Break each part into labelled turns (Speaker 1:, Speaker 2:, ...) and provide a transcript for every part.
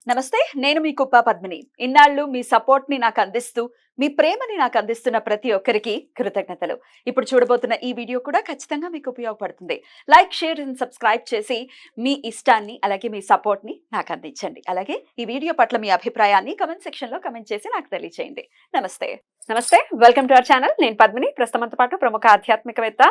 Speaker 1: నమస్తే. నేను మీ కుప్ప పద్మిని. ఇన్నాళ్ళు మీ సపోర్ట్‌ని నాకందిస్తూ, మీ ప్రేమని నాకందిస్తున్న ప్రతి ఒక్కరికి కృతజ్ఞతలు. ఇప్పుడు చూడబోతున్న ఈ వీడియో కూడా ఖచ్చితంగా మీకు ఉపయోగపడుతుంది. లైక్, షేర్ అండ్ సబ్స్క్రైబ్ చేసి మీ ఇష్టాన్ని, అలాగే మీ సపోర్ట్‌ని నాకందించండి. అలాగే ఈ వీడియో పట్ల మీ అభిప్రాయాన్ని కామెంట్ సెక్షన్‌లో కామెంట్ చేసి నాకు తెలియజేయండి. నమస్తే. నమస్తే. Welcome to our channel. నేను పద్మిని. ప్రస్తుతంతో పాటు ప్రముఖ ఆధ్యాత్మికవేత్త,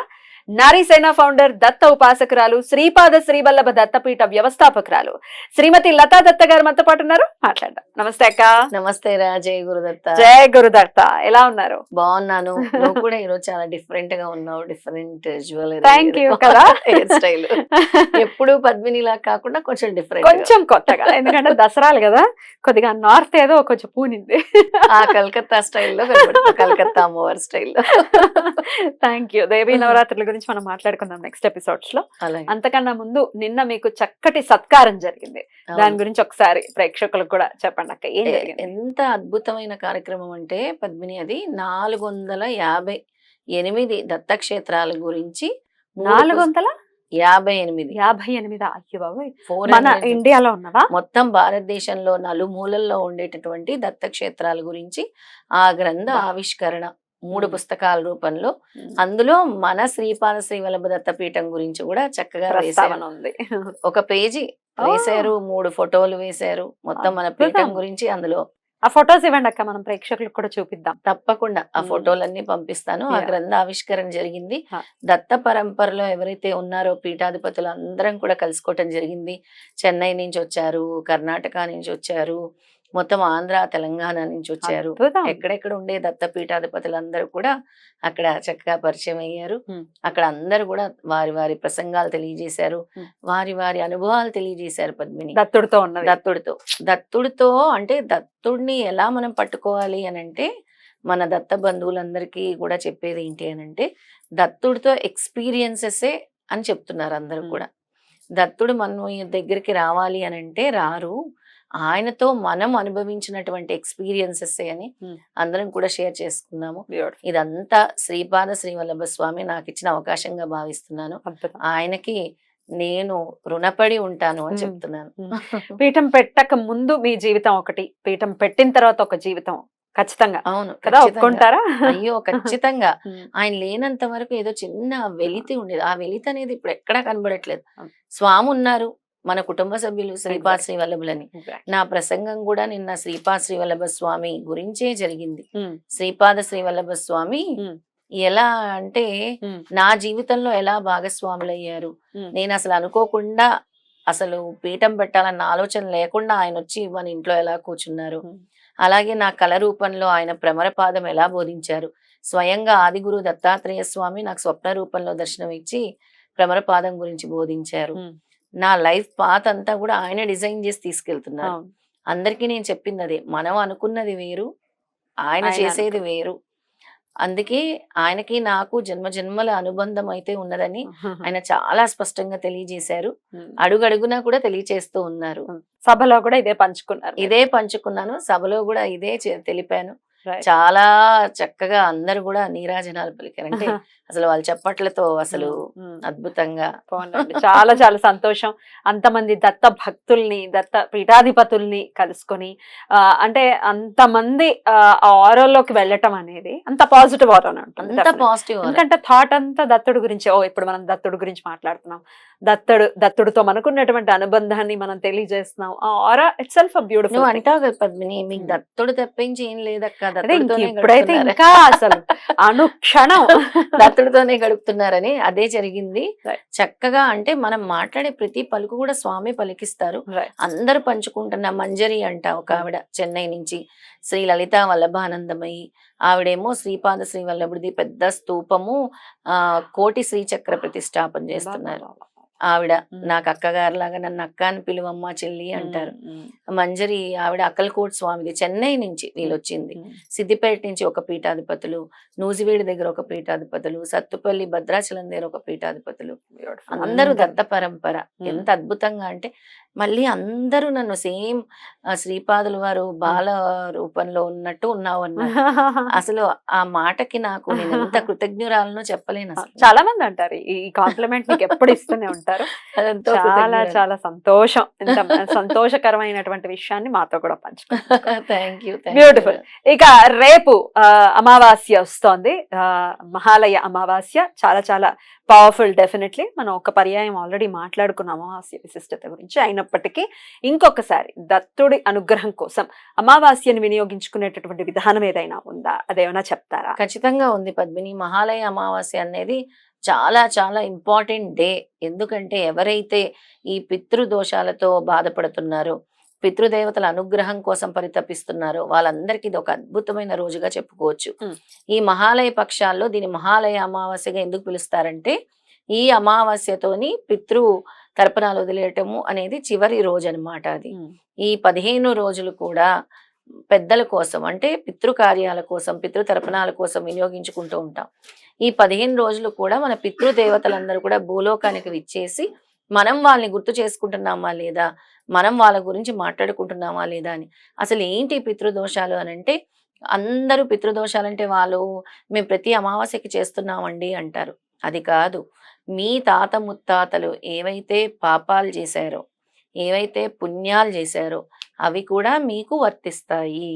Speaker 1: నారీసేన ఫౌండర్, దత్త ఉపాసకురాలు, శ్రీపాద శ్రీవల్లభ దత్తపీఠ వ్యవస్థాపకురాలు శ్రీమతి లతా దత్త గారు మనతో పాటు ఉన్నారు. మాట్లాడదాం. నమస్తే అక్క.
Speaker 2: నమస్తే రా. జయ గురుదత్త.
Speaker 1: జయ గురుదత్త. ఎలా ఉన్నారు?
Speaker 2: బాగున్నాను. నువ్వు కూడా ఈరోజు చాలా డిఫరెంట్ గా ఉన్నావు. Different jewellery.
Speaker 1: థ్యాంక్ యూ కదా.
Speaker 2: హెయిర్ స్టైల్ ఎప్పుడు పద్మినిలా కాకుండా కొంచెం డిఫరెంట్,
Speaker 1: కొంచెం కొత్తగా. ఎందుకంటే దసరాలు కదా, కొద్దిగా నార్త్ ఏదో కొంచెం పూనింది.
Speaker 2: ఆ కలకత్తా స్టైల్లో, కలకత్తా అమ్మవారి స్టైల్లో.
Speaker 1: Thank you. దేవీ నవరాత్రుల గురించి మనం మాట్లాడుకుందాం నెక్స్ట్ ఎపిసోడ్స్ లో. అంతకన్నా ముందు నిన్న మీకు చక్కటి సత్కారం జరిగింది. దాని గురించి ఒకసారి ప్రేక్షకులకు కూడా చెప్పండి అక్క. ఏం జరిగింది?
Speaker 2: ఎంత అద్భుతమైన కార్యక్రమం అంటే పద్మిని, అది 458 దత్తక్షేత్రాల గురించి.
Speaker 1: 458? అయ్యో బాబోయ్. మన ఇండియాలో ఉన్నవా?
Speaker 2: మొత్తం భారతదేశంలో నలుమూలల్లో ఉండేటటువంటి దత్తక్షేత్రాల గురించి ఆ గ్రంథ ఆవిష్కరణ 3 పుస్తకాల రూపంలో. అందులో మన శ్రీపాద శ్రీవల్లభ దత్తపీఠం గురించి కూడా చక్కగా
Speaker 1: ఉంది.
Speaker 2: ఒక పేజీ వేశారు, 3 ఫోటోలు వేశారు. మొత్తం మన పీఠం గురించి అందులో.
Speaker 1: ఆ ఫొటోస్ ఇవ్వండి అక్క, మనం ప్రేక్షకులకు కూడా చూపిద్దాం.
Speaker 2: తప్పకుండా ఆ ఫోటోలన్నీ పంపిస్తాను. ఆ గ్రంథ ఆవిష్కరణ జరిగింది. దత్త పరంపరలో ఎవరైతే ఉన్నారో పీఠాధిపతులు అందరం కూడా కలుసుకోవటం జరిగింది. చెన్నై నుంచి వచ్చారు, కర్ణాటక నుంచి వచ్చారు, మొత్తం ఆంధ్ర, తెలంగాణ నుంచి వచ్చారు. ఎక్కడెక్కడ ఉండే దత్త పీఠాధిపతులందరూ కూడా అక్కడ చక్కగా పరిచయం అయ్యారు. అక్కడ అందరూ కూడా వారి వారి ప్రసంగాలు తెలియజేశారు, వారి వారి అనుభవాలు తెలియజేశారు. పద్మిని, దత్తుడితో అంటే దత్తుడిని ఎలా మనం పట్టుకోవాలి అని అంటే, మన దత్త బంధువులందరికీ కూడా చెప్పేది ఏంటి అని అంటే, దత్తుడితో ఎక్స్పీరియన్సెసే అని చెప్తున్నారు అందరూ కూడా. దత్తుడు మన దగ్గరికి రావాలి అని అంటే రారు, ఆయనతో మనం అనుభవించినటువంటి ఎక్స్పీరియన్సెస్ అని అందరం కూడా షేర్ చేసుకున్నాము. ఇదంతా శ్రీపాద శ్రీవల్లభ స్వామి నాకు ఇచ్చిన అవకాశంగా భావిస్తున్నాను. ఆయనకి నేను రుణపడి ఉంటాను అని చెప్తున్నాను.
Speaker 1: పీఠం పెట్టక ముందు మీ జీవితం ఒకటి, పీఠం పెట్టిన తర్వాత ఒక జీవితం ఖచ్చితంగా.
Speaker 2: అవును
Speaker 1: కదా, ఒప్పుకుంటారా?
Speaker 2: అయ్యో ఖచ్చితంగా. ఆయన లేనంత వరకు ఏదో చిన్న వెలితి ఉండేది. ఆ వెలితి అనేది ఇప్పుడు ఎక్కడా కనబడట్లేదు. స్వామి ఉన్నారు, మన కుటుంబ సభ్యులు శ్రీపాద శ్రీవల్లభులని. నా ప్రసంగం కూడా నిన్న శ్రీపాద శ్రీవల్లభ స్వామి గురించే జరిగింది. శ్రీపాద శ్రీవల్లభ స్వామి ఎలా అంటే నా జీవితంలో ఎలా భాగస్వాములు అయ్యారు. నేను అసలు అనుకోకుండా, అసలు పీఠం పెట్టాలన్న ఆలోచన లేకుండా ఆయన వచ్చి మన ఇంట్లో ఎలా కూర్చున్నారు. అలాగే నా కళ రూపంలో ఆయన భ్రమరపాదం ఎలా బోధించారు. స్వయంగా ఆదిగురు దత్తాత్రేయ స్వామి నాకు స్వప్న రూపంలో దర్శనం ఇచ్చి భ్రమరపాదం గురించి బోధించారు. నా లైఫ్ పాత్ అంతా కూడా ఆయన డిజైన్ చేసి తీసుకెళ్తున్నారు. అందరికీ నేను చెప్పింది అదే, మనం అనుకున్నది వేరు, ఆయన చేసేది వేరు. అందుకే ఆయనకి నాకు జన్మ జన్మల అనుబంధం అయితే ఉన్నదని ఆయన చాలా స్పష్టంగా తెలియజేశారు. అడుగడుగునా కూడా తెలియచేస్తూ ఉన్నారు.
Speaker 1: సభలో కూడా ఇదే పంచుకున్నాను,
Speaker 2: సభలో కూడా ఇదే తెలిపాను. చాలా చక్కగా అందరు కూడా నీరాజనాలు పలికారంటే అసలు వాళ్ళ చెప్పట్లతో అసలు అద్భుతంగా.
Speaker 1: చాలా చాలా సంతోషం. అంతమంది దత్త భక్తుల్ని, దత్త పీఠాధిపతుల్ని కలుసుకొని, అంటే అంతమంది ఆరోలోకి వెళ్ళటం అనేది అంత పాజిటివ్ ఆరో ఉంటుంది. ఎందుకంటే థాట్ అంతా దత్తుడు గురించి. ఇప్పుడు మనం దత్తుడు గురించి మాట్లాడుతున్నాం, దత్తుడితో మనకున్నటువంటి అనుబంధాన్ని మనం తెలియజేస్తున్నాం. ఆ ఆరా ఇట్ సెల్ఫ్ బ్యూటిఫుల్.
Speaker 2: అంటావు కదా పద్మిని, మీకు దత్తుడు తప్పించి ఏం లేదక్క,
Speaker 1: ఇప్పుడైతే ఇంకా అసలు అనుక్షణం
Speaker 2: దత్తుడితోనే గడుపుతున్నారని. అదే జరిగింది చక్కగా. అంటే మనం మాట్లాడే ప్రతి పలుకు కూడా స్వామి పలికిస్తారు. అందరు పంచుకుంటున్న మంజరి అంట ఒక ఆవిడ చెన్నై నుంచి, శ్రీ లలిత వల్లభానందమయ్యి. ఆవిడేమో శ్రీపాద శ్రీవల్లభుడిది పెద్ద స్తూపము, కోటి శ్రీచక్ర ప్రతిష్టాపన చేస్తున్నారు. ఆవిడ నాకు అక్కగారు లాగా, నన్ను అక్క అని పిలువమ్మ, చెల్లి అంటారు. మంజరి ఆవిడ అక్కల్కోట్ స్వామిది, చెన్నై నుంచి వీళ్ళు వచ్చింది. సిద్దిపేట నుంచి ఒక పీఠాధిపతులు, నూజివేడి దగ్గర ఒక పీఠాధిపతులు, సత్తుపల్లి భద్రాచలం దగ్గర ఒక పీఠాధిపతులు. అందరూ దత్త పరంపర. ఎంత అద్భుతంగా అంటే మళ్ళీ అందరూ నన్ను సేమ్ శ్రీపాదుల వారు బాల రూపంలో ఉన్నట్టు ఉన్నావు అన్నారు. అసలు ఆ మాటకి నాకు నేను ఎంత కృతజ్ఞురాలనో చెప్పలేను అసలు.
Speaker 3: చాలా మంది అంటారు ఈ కాంప్లిమెంట్ మీకు ఎప్పుడు ఇస్తూనే ఉంటారు.
Speaker 2: అదంతా
Speaker 3: చాలా
Speaker 2: కృతజ్ఞురాలు.
Speaker 3: చాలా సంతోషం. ఇంత సంతోషకరమైనటువంటి విషయాన్ని మాతో కూడా పంచుకున్నారు.
Speaker 2: Thank you.
Speaker 3: బ్యూటిఫుల్. ఇక రేపు అమావాస్య వస్తోంది, మహాలయ అమావాస్య. చాలా చాలా పవర్ఫుల్. డెఫినెట్లీ మనం ఒక పర్యాయం ఆల్రెడీ మాట్లాడుకున్న అమావాస్య విశిష్టత గురించి. అయినప్పటికీ ఇంకొకసారి దత్తుడి అనుగ్రహం కోసం అమావాస్యను వినియోగించుకునేటటువంటి విధానం ఏదైనా ఉందా, అదేమైనా చెప్తారా?
Speaker 2: ఖచ్చితంగా ఉంది పద్మిని. మహాలయ అమావాస్య అనేది చాలా చాలా ఇంపార్టెంట్ డే. ఎందుకంటే ఎవరైతే ఈ పితృదోషాలతో బాధపడుతున్నారో, పితృదేవతల అనుగ్రహం కోసం పరితపిస్తున్నారో వాళ్ళందరికీ ఇది ఒక అద్భుతమైన రోజుగా చెప్పుకోవచ్చు. ఈ మహాలయ పక్షాల్లో దీని మహాలయ అమావాస్యగా ఎందుకు పిలుస్తారంటే, ఈ అమావాస్యతోని పితృ తర్పణాలు వదిలేయటము అనేది చివరి రోజు అన్నమాట. అది ఈ 15 రోజులు కూడా పెద్దల కోసం, అంటే పితృకార్యాల కోసం, పితృతర్పణాల కోసం వినియోగించుకుంటూ ఉంటాం. ఈ 15 రోజులు కూడా మన పితృదేవతలందరూ కూడా భూలోకానికి విచ్చేసి మనం వాళ్ళని గుర్తు చేసుకుంటున్నామా లేదా, మనం వాళ్ళ గురించి మాట్లాడుకుంటున్నామా లేదా అని. అసలు ఏంటి పితృదోషాలు అని అంటే, అందరూ పితృదోషాలంటే వాళ్ళు మేము ప్రతి అమావాస్యకి చేస్తున్నామండి అంటారు. అది కాదు. మీ తాత ముత్తాతలు ఏవైతే పాపాలు చేశారో, ఏవైతే పుణ్యాలు చేశారో అవి కూడా మీకు వర్తిస్తాయి.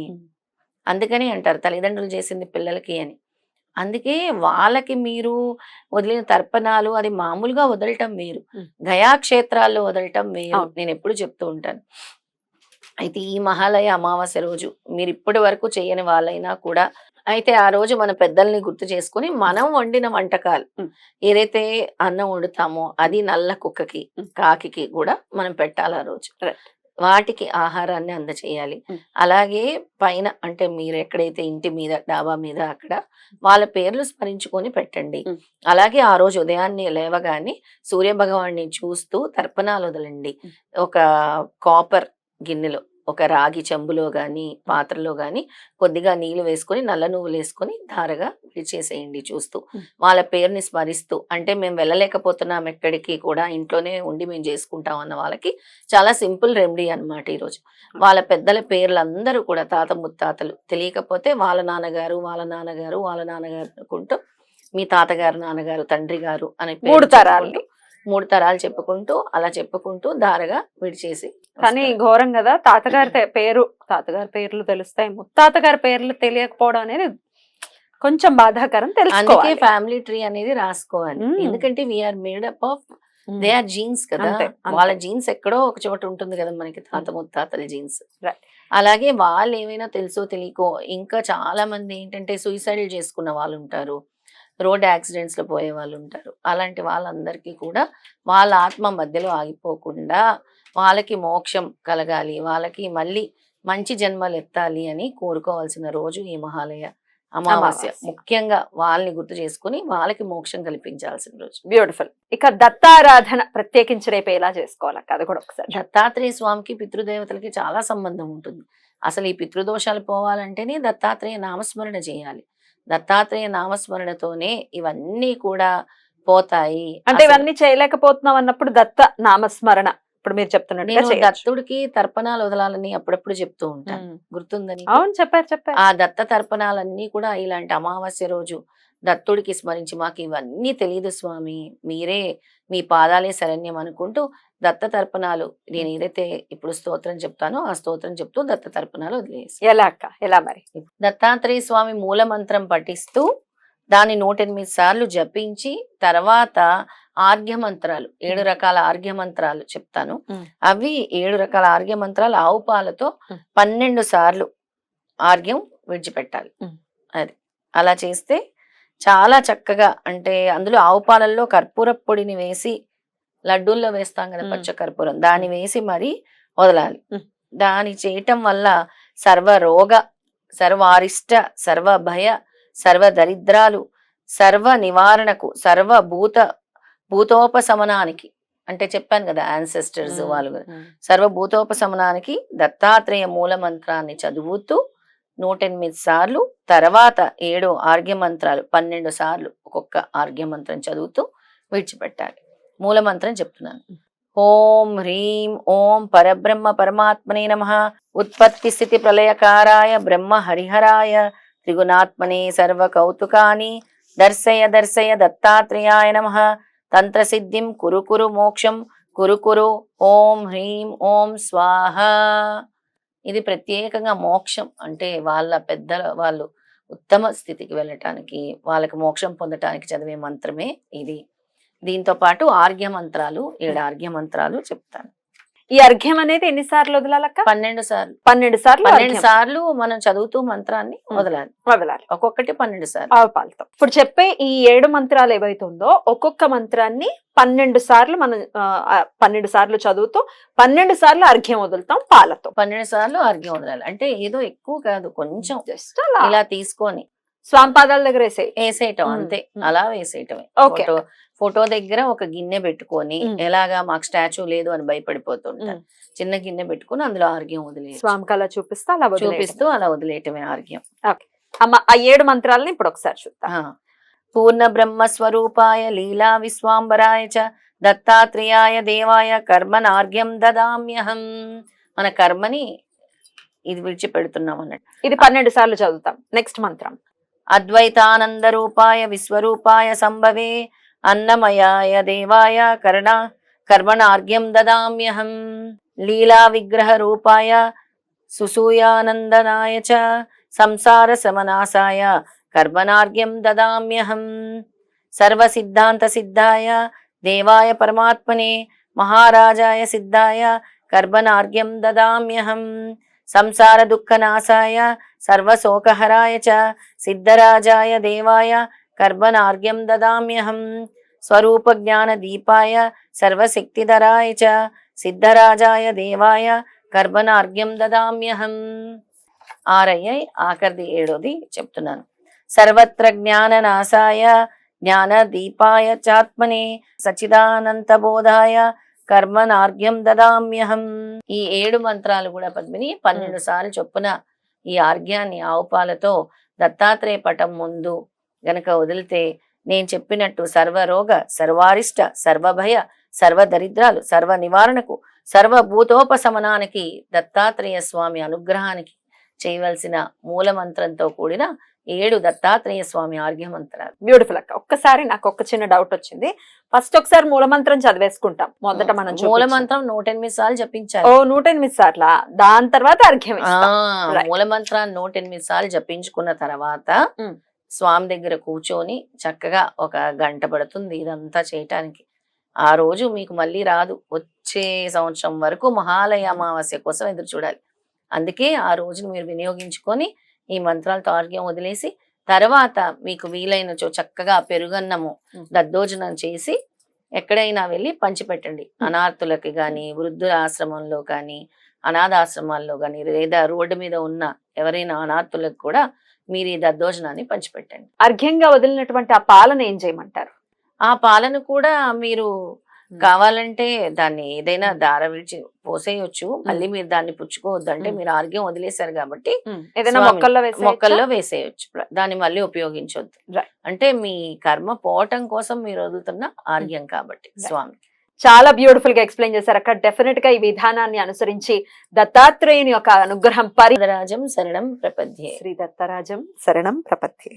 Speaker 2: అందుకని అంటారు తల్లిదండ్రులు చేసింది పిల్లలకి అని. అందుకే వాళ్ళకి మీరు వదిలిన తర్పణాలు అది మామూలుగా వదలటం వేరు, గయాక్షేత్రాల్లో వదలటం వేరు. నేను ఎప్పుడు చెప్తూ ఉంటాను. అయితే ఈ మహాలయ అమావాస్య రోజు మీరు ఇప్పటి వరకు చేయని వాళ్ళైనా కూడా, అయితే ఆ రోజు మన పెద్దల్ని గుర్తు చేసుకుని మనం వండిన వంటకాలు ఏదైతే అన్నం వండుతామో అది నల్ల కుక్కకి, కాకి కూడా మనం పెట్టాలి ఆ రోజు. వాటికి ఆహారాన్ని అందచేయాలి. అలాగే పైన అంటే మీరు ఎక్కడైతే ఇంటి మీద, డాబా మీద అక్కడ వాళ్ళ పేర్లు స్మరించుకొని పెట్టండి. అలాగే ఆ రోజు ఉదయాన్నే లేవగానే సూర్య భగవాన్ని చూస్తూ తర్పణాలు వదలండి. ఒక కాపర్ గిన్నెలో, ఒక రాగి చెంబులో గాని పాత్రలో గాని కొద్దిగా నీళ్లు వేసుకొని, నల్ల నువ్వులు వేసుకొని ధారగా విడిచేసేయండి చూస్తూ. వాళ్ళ పేరుని స్మరిస్తూ, అంటే మేము వెళ్ళలేకపోతున్నాం ఎక్కడికి కూడా, ఇంట్లోనే ఉండి మేము చేసుకుంటాం అన్న వాళ్ళకి చాలా సింపుల్ రెమెడీ అన్నమాట ఈరోజు. వాళ్ళ పెద్దల పేర్లు అందరూ కూడా, తాత ముత్తాతలు తెలియకపోతే వాళ్ళ నాన్నగారు, వాళ్ళ నాన్నగారు, వాళ్ళ నాన్నగారు అనుకుంటూ, మీ తాతగారు, నాన్నగారు, తండ్రి గారు అనే 3 తరాలు చెప్పుకుంటూ అలా చెప్పుకుంటూ ధారగా విడిచేసి.
Speaker 3: కానీ ఘోరం కదా, తాతగారి పేర్లు తెలుస్తాయి, ముత్తాతగారి పేర్లు తెలియకపోవడం అనేది కొంచెం బాధాకరం.
Speaker 2: అందుకే ఫ్యామిలీ ట్రీ అనేది రాసుకోవాలి. ఎందుకంటే we are made up of their genes కదా. వాళ్ళ జీన్స్ ఎక్కడో ఒక చోట ఉంటుంది కదా మనకి, తాత ముత్తాతల జీన్స్. అలాగే వాళ్ళు ఏమైనా తెలుసో తెలియకో, ఇంకా చాలా మంది ఏంటంటే సూసైడ్ చేసుకున్న వాళ్ళు ఉంటారు, రోడ్ యాక్సిడెంట్స్ లో పోయే వాళ్ళు ఉంటారు. అలాంటి వాళ్ళందరికీ కూడా వాళ్ళ ఆత్మ మధ్యలో ఆగిపోకుండా వాళ్ళకి మోక్షం కలగాలి, వాళ్ళకి మళ్ళీ మంచి జన్మలు ఎత్తాలి అని కోరుకోవాల్సిన రోజు ఈ మహాలయ అమావాస్య. ముఖ్యంగా వాళ్ళని గుర్తు చేసుకుని వాళ్ళకి మోక్షం కల్పించాల్సిన రోజు.
Speaker 3: బ్యూటిఫుల్. ఇక దత్తారాధన ప్రత్యేకించి రేపు ఎలా చేసుకోవాలి అది కూడా ఒకసారి.
Speaker 2: దత్తాత్రేయ స్వామికి పితృదేవతలకి చాలా సంబంధం ఉంటుంది. అసలు ఈ పితృదోషాలు పోవాలంటేనే దత్తాత్రేయ నామస్మరణ చేయాలి. దత్తాత్రేయ నామస్మరణతోనే ఇవన్నీ కూడా పోతాయి.
Speaker 3: అంటే ఇవన్నీ చేయలేకపోతున్నాం అన్నప్పుడు దత్త నామస్మరణ ఇప్పుడు మీరు చెప్తున్నట్టు
Speaker 2: దత్తుడికి తర్పణాలు వదలాలని అప్పుడప్పుడు చెప్తూ ఉంటాను, గుర్తుందని.
Speaker 3: అవును, చెప్పారు.
Speaker 2: ఆ దత్త తర్పణాలన్నీ కూడా ఇలాంటి అమావాస్య రోజు దత్తుడికి స్మరించి, మాకు ఇవన్నీ తెలియదు స్వామి, మీరే, మీ పాదాలే శరణ్యం అనుకుంటూ దత్త తర్పణాలు, నేను ఏదైతే ఇప్పుడు స్తోత్రం చెప్తానో ఆ స్తోత్రం చెప్తూ దత్త తర్పణాలు వదిలేసి.
Speaker 3: ఎలా మరి?
Speaker 2: దత్తాత్రేయ స్వామి మూల మంత్రం పఠిస్తూ దాన్ని 108 సార్లు జపించి, తర్వాత ఆర్ఘ్య మంత్రాలు, 7 రకాల ఆర్ఘ్య మంత్రాలు చెప్తాను. అవి 7 రకాల ఆర్ఘ్య మంత్రాలు ఆవు పాలతో 12 సార్లు ఆర్ఘ్యం విడిచిపెట్టాలి. అది అలా చేస్తే చాలా చక్కగా, అంటే అందులో ఆవు పాలల్లో కర్పూర పొడిని వేసి, లడ్డూల్లో వేస్తాం కదా పచ్చ కర్పూరం, దాన్ని వేసి మరి వదలాలి. దాని చేయటం వల్ల సర్వ రోగ, సర్వారిష్ట, సర్వ భయ, సర్వ దరిద్రాలు, సర్వ నివారణకు, సర్వ భూతోపశమనానికి, అంటే చెప్పాను కదా యాన్సెస్టర్స్ వాళ్ళు, సర్వభూతోపశమనానికి దత్తాత్రేయ మూల మంత్రాన్ని చదువుతూ 108 సార్లు, తర్వాత 7 ఆర్ఘ్య మంత్రాలు 12 సార్లు ఒక్కొక్క ఆర్ఘ్య మంత్రం చదువుతూ విడిచిపెట్టాలి. మూల మంత్రం చెప్తున్నాను. ఓం హ్రీం ఓం పరబ్రహ్మ పరమాత్మనే నమః. ఉత్పత్తి స్థితి ప్రళయకారాయ బ్రహ్మ హరిహరాయ త్రిగుణాత్మనే సర్వ కౌతుకాని దర్శయ దర్శయ దత్తాత్రేయాయ నమః. తంత్రసిద్ధిం కురు కురు మోక్షం కురు కురు. ఓం హ్రీం ఓం స్వాహ. ఇది ప్రత్యేకంగా మోక్షం అంటే వాళ్ళ పెద్దల వాళ్ళు ఉత్తమ స్థితికి వెళ్ళటానికి, వాళ్ళకి మోక్షం పొందటానికి చదివే మంత్రమే ఇది. దీంతో పాటు ఆర్ఘ్య మంత్రాలు 7 ఆర్ఘ్య మంత్రాలు చెప్తాను.
Speaker 3: ఈ అర్ఘ్యం అనేది ఎన్నిసార్లు వదలాలక్క?
Speaker 2: 12 సార్లు.
Speaker 3: 12 సార్లు
Speaker 2: 12
Speaker 3: అర్ఘ్యం
Speaker 2: సార్లు మనం చదువుతూ మంత్రాన్ని వదలాలి.
Speaker 3: వదలాలి
Speaker 2: ఒక్కొక్కటి 12 సార్లు.
Speaker 3: ఆవు పాలతో. ఇప్పుడు చెప్పే ఈ 7 మంత్రాలు ఏవైతే ఉందో ఒక్కొక్క మంత్రాన్ని 12 సార్లు మనం 12 సార్లు చదువుతూ 12 సార్లు అర్ఘ్యం వదులుతాం పాలతో.
Speaker 2: 12 సార్లు ఆర్ఘ్యం వదలాలి. అంటే ఏదో ఎక్కువ కాదు, కొంచెం
Speaker 3: జస్ట్ అలా
Speaker 2: ఇలా తీసుకొని
Speaker 3: స్వామి పాదాల దగ్గర
Speaker 2: వేసేయటం అంతే. అలా వేసేయటమే.
Speaker 3: ఓకే.
Speaker 2: ఫోటో దగ్గర ఒక గిన్నె పెట్టుకొని, ఎలాగా మాకు స్టాచ్యూ లేదు అని భయపడిపోతుంటారు, చిన్న గిన్నె పెట్టుకొని అందులో ఆర్ఘ్యం వదిలే
Speaker 3: స్వామి కళ చూపిస్తూ అలా
Speaker 2: చూపిస్తూ అలా వదిలేయటమే ఆర్ఘ్యం.
Speaker 3: అమ్మ ఆ 7 మంత్రాలని ఇప్పుడు ఒకసారి చూద్దాం.
Speaker 2: పూర్ణ బ్రహ్మ స్వరూపాయ లీలా విశ్వాంబరాయ చ దత్తాత్రేయాయ దేవాయ కర్మనార్ఘ్యం దదామ్యహం. మన కర్మని ఇది విడిచిపెడుతున్నాం అన్నట్టు.
Speaker 3: ఇది 12 సార్లు చదువుతాం. నెక్స్ట్ మంత్రం.
Speaker 2: అద్వైతానంద రూపాయ విశ్వరూపాయ సంభవే అన్నమయాయ దేవాయ కర్మణార్ఘ్యం దదామ్యహం. లీలా విగ్రహ రూపాయ సుసూయానందనాయ చ సంసార సమనాసాయ కర్మణార్ఘ్యం దదామ్యహం. సర్వసిద్ధాంత సిద్ధాయ దేవాయ పరమాత్మనే మహారాజాయ సిద్ధాయ కర్మణార్ఘ్యం దదామ్యహం. సంసార దుఃఖనాశాయ సర్వశోకహరాయ చ సిద్ధరాజాయ దేవాయ కర్మణార్ఘ్యం దదామ్యహం. స్వరూప జ్ఞాన దీపాయ సర్వశక్తిధరాయ చ సిద్ధరాజాయ దేవాయ కర్మణార్ఘ్యం దదామ్యహం. 6 అయ్యాయి, ఆఖరిది 7వది చెప్తున్నాను. సర్వత్ర జ్ఞాననాశాయ జ్ఞాన దీపాయ చాత్మనే సచిదానంత బోధాయ కర్మణార్ఘ్యం దదామ్యహం. ఈ 7 మంత్రాలు కూడా పద్మిని 12 సార్లు చొప్పున ఈ ఆర్ఘ్యాన్ని ఆవుపాలతో దత్తాత్రేయ పటం ముందు గనక వదిలితే నేను చెప్పినట్టు సర్వరోగ సర్వారిష్ట సర్వభయ సర్వదరిద్రాలు సర్వ నివారణకు సర్వభూతోపశమనానికి దత్తాత్రేయ స్వామి అనుగ్రహానికి చేయవలసిన మూల మంత్రంతో కూడిన 7 దత్తాత్రేయ స్వామి ఆర్ఘ్య మంత్రాలు.
Speaker 3: బ్యూటిఫుల్ అక్క. ఒక్కసారి నాకు ఒక చిన్న డౌట్ వచ్చింది. ఫస్ట్ ఒకసారి మూల మంత్రం చదివేసుకుంటాం. మొదట మనం
Speaker 2: మూల మంత్రం 108 సార్లు జపించాలి.
Speaker 3: 108 సార్లా? దాని తర్వాత అర్ఘ్యం ఇస్తాం. Right.
Speaker 2: మూల మంత్రాన్ని 108 సార్లు జపించుకున్న తర్వాత స్వామి దగ్గర కూర్చొని చక్కగా ఒక గంట పడుతుంది ఇదంతా చేయటానికి. ఆ రోజు మీకు మళ్ళీ రాదు, వచ్చే సంవత్సరం వరకు మహాలయ అమావాస్య కోసం ఎదురు చూడాలి. అందుకే ఆ రోజును మీరు వినియోగించుకొని ఈ మంత్రాలతో ఆర్ఘ్యం వదిలేసి తర్వాత మీకు వీలైనచో చక్కగా పెరుగన్నము దద్దోజనం చేసి ఎక్కడైనా వెళ్ళి పంచిపెట్టండి. అనాథులకి కానీ, వృద్ధుల ఆశ్రమంలో కానీ, అనాథాశ్రమాల్లో కానీ, లేదా రోడ్డు మీద ఉన్న ఎవరైనా అనాథులకు కూడా మీరు ఈ దద్దోజనాన్ని పంచిపెట్టండి.
Speaker 3: అర్ఘ్యంగా వదిలినటువంటి ఆ పాలను ఏం చేయమంటారు?
Speaker 2: ఆ పాలను కూడా మీరు కావాలంటే దాన్ని ఏదైనా దార విడిచి పోసేయొచ్చు. మళ్ళీ మీరు దాన్ని పుచ్చుకోవద్దు. అంటే మీరు ఆర్ఘ్యం వదిలేశారు కాబట్టి
Speaker 3: ఏదైనా
Speaker 2: మొక్కల్లో వేసేయొచ్చు. దాన్ని మళ్ళీ ఉపయోగించొద్దు. అంటే మీ కర్మ పోవటం కోసం మీరు వదులుతున్న ఆర్ఘ్యం కాబట్టి స్వామి.
Speaker 3: చాలా బ్యూటిఫుల్ గా ఎక్స్ప్లెయిన్ చేశారు అక్క. డెఫినెట్ గా ఈ విధానాన్ని అనుసరించి దత్తాత్రేయుని యొక్క అనుగ్రహం
Speaker 2: రాజం శరణం ప్రపద్యే.
Speaker 3: శ్రీ దత్తరాజం శరణం ప్రపద్యే.